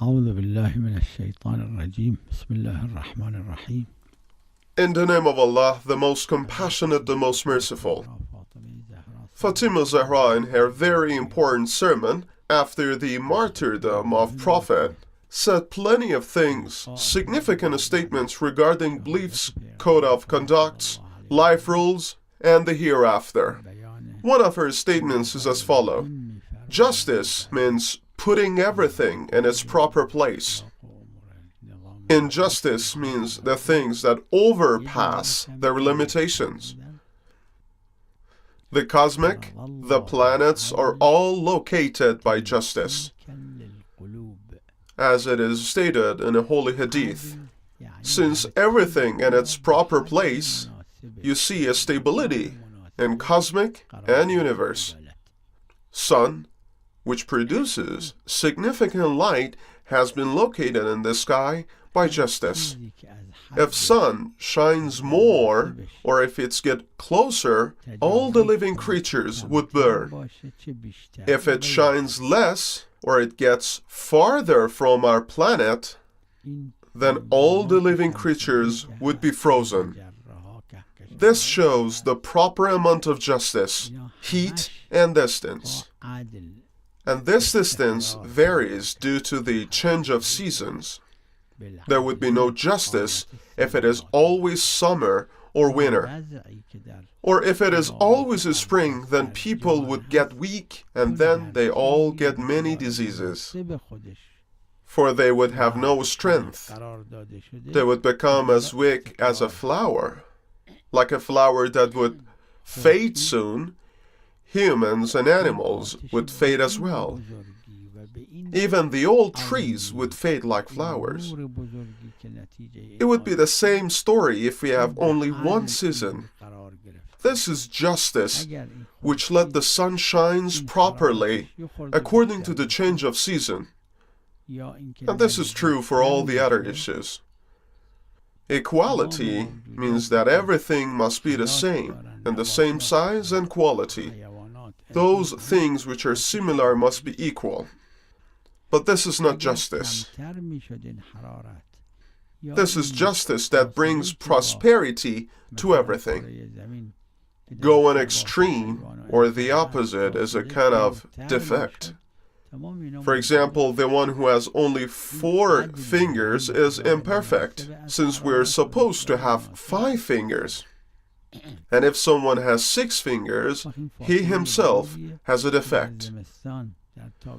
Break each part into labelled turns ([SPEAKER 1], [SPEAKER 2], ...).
[SPEAKER 1] أعوذ بالله من الشيطان الرجيم بسم الله الرحمن الرحيم.
[SPEAKER 2] In the name of Allah, the most compassionate, the most merciful. Fatima Zahra, in her very important sermon after the martyrdom of Prophet, said plenty of things, significant statements regarding beliefs, code of conducts, life rules, and the hereafter. One of her statements is as follows: justice means putting everything in its proper place. Injustice means the things that overpass their limitations. The cosmic, the planets are all located by justice. As it is stated in a holy hadith, since everything in its proper place, you see a stability in cosmic and universe. Sun, which produces significant light, has been located in the sky by justice. If sun shines more, or if it gets closer, all the living creatures would burn. If it shines less, or it gets farther from our planet, then all the living creatures would be frozen. This shows the proper amount of justice, heat, and distance. And this distance varies due to the change of seasons. There would be no justice if it is always summer or winter. Or if it is always a spring, then people would get weak, and then they all get many diseases. For they would have no strength. They would become as weak as a flower. Like a flower that would fade soon, humans and animals would fade as well. Even the old trees would fade like flowers. It would be the same story if we have only one season. This is justice, which let the sun shines properly according to the change of season. And this is true for all the other issues. Equality means that everything must be the same, in the same size and quality. Those things which are similar must be equal. But this is not justice. This is justice that brings prosperity to everything. Go an extreme or the opposite is a kind of defect. For example, the one who has only 4 fingers is imperfect, since we're supposed to have 5 fingers. And if someone has 6 fingers, he himself has a defect.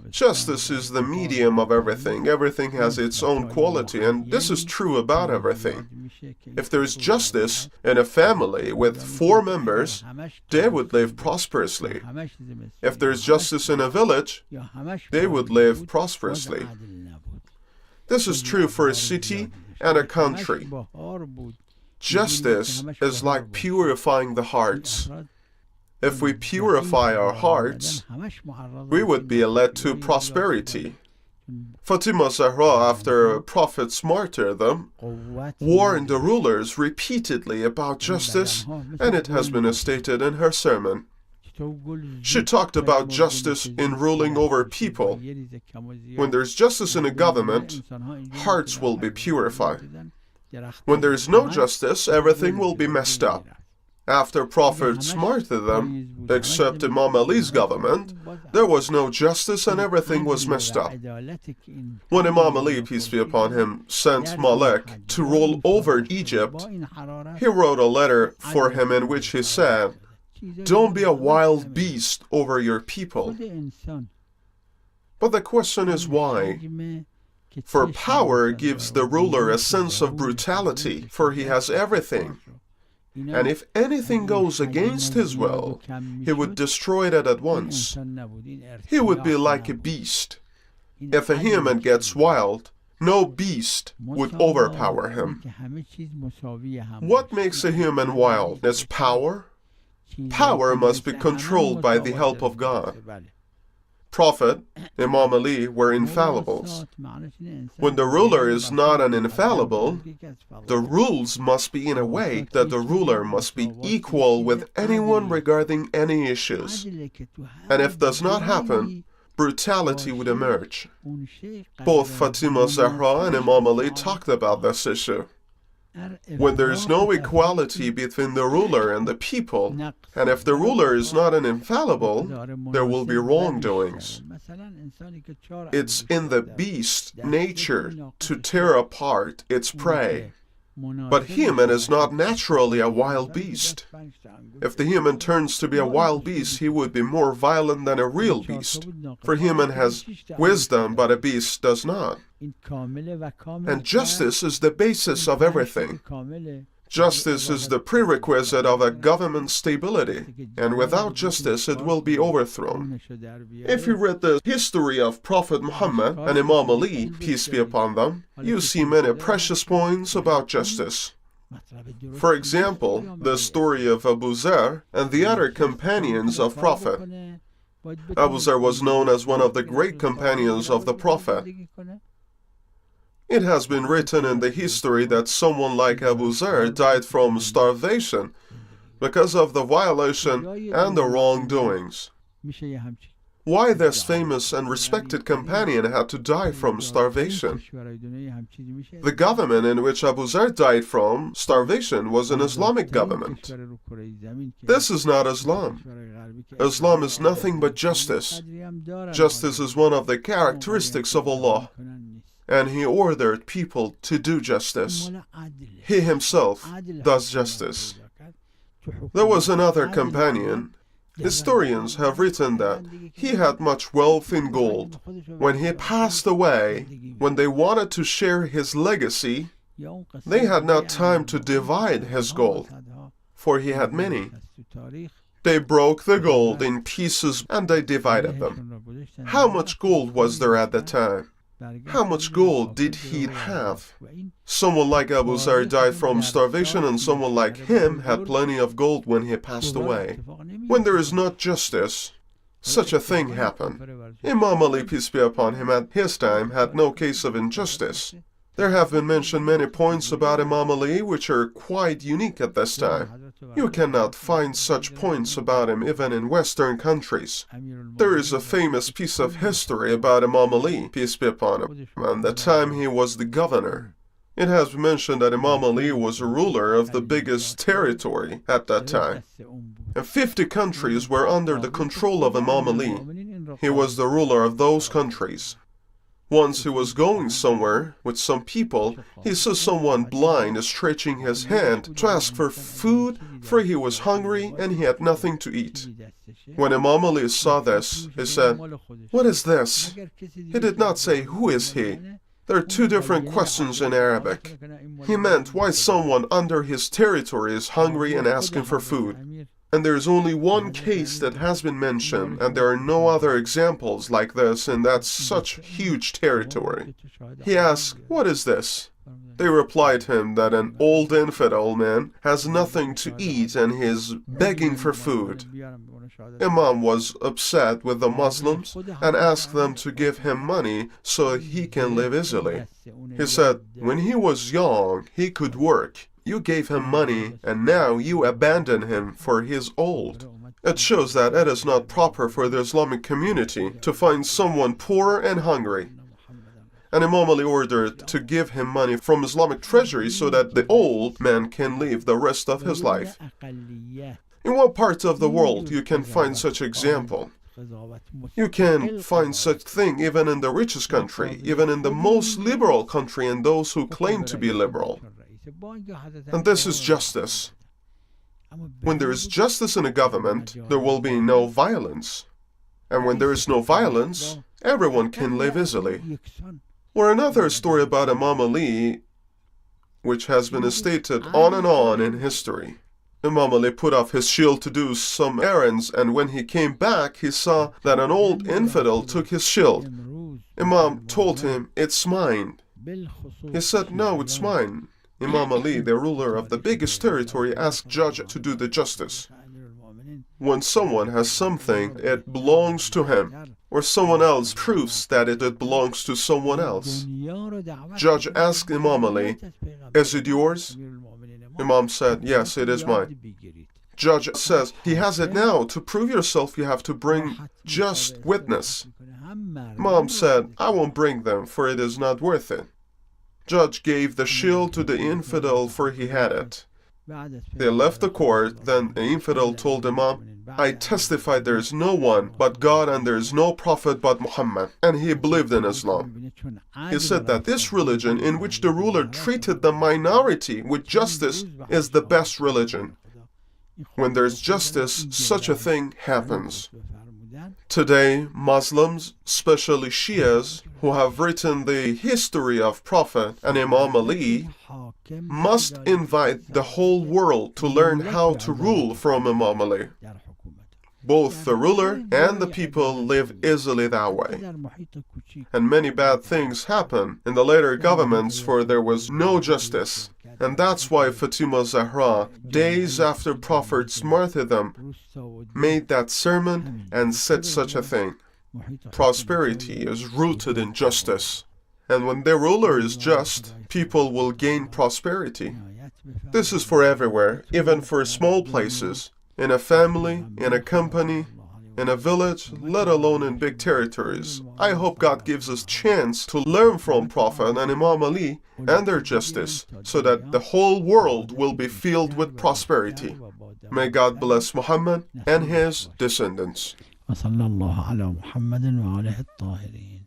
[SPEAKER 2] Justice is the medium of everything. Everything has its own quality, and this is true about everything. If there is justice in a family with 4 members, they would live prosperously. If there is justice in a village, they would live prosperously. This is true for a city and a country. Justice is like purifying the hearts. If we purify our hearts, we would be led to prosperity. Fatima Zahra, after Prophet's martyrdom, warned the rulers repeatedly about justice, and it has been stated in her sermon. She talked about justice in ruling over people. When there's justice in a government, hearts will be purified. When there is no justice, everything will be messed up. After Prophet's martyrdom, except Imam Ali's government, there was no justice and everything was messed up. When Imam Ali, peace be upon him, sent Malek to rule over Egypt, he wrote a letter for him in which he said, "Don't be a wild beast over your people." But the question is why? For power gives the ruler a sense of brutality, for he has everything. and if anything goes against his will, he would destroy it at once. He would be like a beast. If a human gets wild, no beast would overpower him. What makes a human wild? It's power. Power must be controlled by the help of God. Prophet, Imam Ali were infallibles. When the ruler is not an infallible, the rules must be in a way that the ruler must be equal with anyone regarding any issues. And if does not happen, brutality would emerge. Both Fatima Zahra and Imam Ali talked about this issue. When there is no equality between the ruler and the people, and if the ruler is not an infallible, there will be wrongdoings. It's in the beast nature to tear apart its prey. But human is not naturally a wild beast. If the human turns to be a wild beast, he would be more violent than a real beast. For human has wisdom, but a beast does not. And justice is the basis of everything. Justice is the prerequisite of a government's stability, and without justice it will be overthrown. If you read the history of Prophet Muhammad and Imam Ali, peace be upon them, you see many precious points about justice. For example, the story of Abu Zar and the other companions of Prophet. Abu Zar was known as one of the great companions of the Prophet. It has been written in the history that someone like Abu Zar died from starvation because of the violation and the wrongdoings. Why this famous and respected companion had to die from starvation? The government in which Abu Zar died from starvation was an Islamic government. This is not Islam. Islam is nothing but justice. Justice is one of the characteristics of Allah, and He ordered people to do justice. He Himself does justice. There was another companion. Historians have written that he had much wealth in gold. When he passed away, when they wanted to share his legacy, they had not time to divide his gold, for he had many. They broke the gold in pieces and they divided them. How much gold was there at the time? How much gold did he have? Someone like Abu Zar died from starvation, and someone like him had plenty of gold when he passed away. When there is not justice, such a thing happened. Imam Ali, peace be upon him, at his time had no case of injustice. There have been mentioned many points about Imam Ali which are quite unique at this time. You cannot find such points about him even in Western countries. There is a famous piece of history about Imam Ali, peace be upon him, and the time he was the governor. It has been mentioned that Imam Ali was a ruler of the biggest territory at that time. And 50 countries were under the control of Imam Ali. He was the ruler of those countries. Once he was going somewhere with some people, he saw someone blind stretching his hand to ask for food, for he was hungry and he had nothing to eat. When Imam Ali saw this, he said, "What is this?" He did not say, "Who is he?" There are two different questions in Arabic. He meant why someone under his territory is hungry and asking for food. And there is only one case that has been mentioned, and there are no other examples like this in that such huge territory. He asked, "What is this?" They replied him that an old infidel man has nothing to eat and he is begging for food. Imam was upset with the Muslims and asked them to give him money so he can live easily. He said, "When he was young, he could work. You gave him money, and now you abandon him for he is old." It shows that it is not proper for the Islamic community to find someone poor and hungry. And Imam Ali ordered to give him money from Islamic treasury so that the old man can live the rest of his life. In what part of the world you can find such example? You can find such thing even in the richest country, even in the most liberal country and those who claim to be liberal. And this is justice. When there is justice in a government, there will be no violence. And when there is no violence, everyone can live easily. Or another story about Imam Ali, which has been stated on and on in history. Imam Ali put off his shield to do some errands, and when he came back, he saw that an old infidel took his shield. Imam told him, "It's mine." He said, "No, it's mine." Imam Ali, the ruler of the biggest territory, asked Judge to do the justice. When someone has something, it belongs to him, or someone else proves that it belongs to someone else. Judge asked Imam Ali, "Is it yours?" Imam said, "Yes, it is mine." Judge says, "He has it now. To prove yourself, you have to bring just witness." Imam said, "I won't bring them, for it is not worth it." Judge gave the shield to the infidel, for he had it. They left the court. Then the infidel told Imam, "I testify there is no one but God and there is no prophet but Muhammad." And he believed in Islam. He said that this religion, in which the ruler treated the minority with justice, is the best religion. When there's justice, such a thing happens. Today, Muslims, especially Shias, who have written the history of Prophet and Imam Ali, must invite the whole world to learn how to rule from Imam Ali. Both the ruler and the people live easily that way. And many bad things happen in the later governments, for there was no justice. And that's why Fatima Zahra, days after Prophet's martyrdom, made that sermon and said such a thing. Prosperity is rooted in justice. And when the ruler is just, people will gain prosperity. This is for everywhere, even for small places. In a family, in a company, in a village, let alone in big territories. I hope God gives us chance to learn from Prophet and Imam Ali and their justice, so that the whole world will be filled with prosperity. May God bless Muhammad and his descendants.
[SPEAKER 1] وصلى الله على محمد وآله الطاهرين.